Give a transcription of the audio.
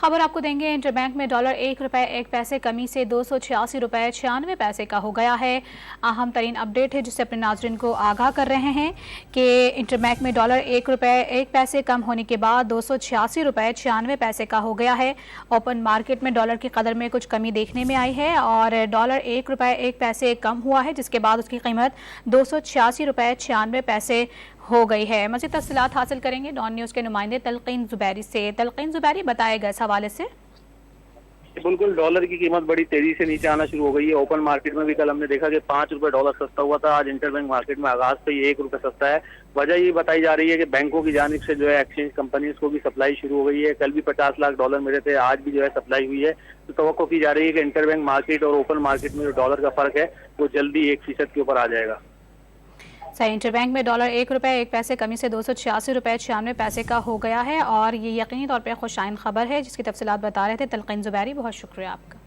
खबर आपको देंगे। इंटरबैंक में डॉलर 1 रुपये 1 पैसे कमी से 286 रुपये 96 पैसे का हो गया है। अहम तरीन अपडेट है जिससे अपने नाज़रीन को आगाह कर रहे हैं कि इंटरबैंक में डॉलर 1 रुपये 1 पैसे कम होने के बाद 286 रुपये 96 पैसे का हो गया है। ओपन मार्केट में डॉलर की कदर में कुछ कमी देखने में आई है और डॉलर 1 रुपये 1 पैसे कम हुआ है, जिसके बाद उसकी कीमत 286 रुपये 96 पैसे हो गई है। मज़ीद तफ़सीलात हासिल करेंगे डॉन न्यूज़ के नुमाइंदे तलकीन ज़ुबैरी से। तलकीन ज़ुबैरी, बताएगा इस हवाले से। बिल्कुल, डॉलर की कीमत बड़ी तेजी से नीचे आना शुरू हो गई है। ओपन मार्केट में भी कल हमने देखा कि 5 रुपए डॉलर सस्ता हुआ था। आज इंटरबैंक मार्केट में आगाज से ही 1 रुपये सस्ता है। वजह ये बताई जा रही है कि बैंकों की जानिब से जो है एक्सचेंज कंपनीज को भी सप्लाई शुरू हो गई है। कल भी 50 लाख डॉलर मिले थे, आज भी जो है सप्लाई हुई है। तो तवक्को की जा रही है कि इंटरबैंक मार्केट और ओपन मार्केट में जो डॉलर का फर्क है वो जल्दी 1% के ऊपर आ जाएगा। सही, इंटरबैंक में डॉलर 1 रुपये 1 पैसे कमी से 286 रुपये 96 पैसे का हो गया है और ये यकीनी तौर पर खुशाइन खबर है जिसकी तफसीलात बता रहे थे तलकीन ज़ुबैरी। बहुत शुक्रिया आपका।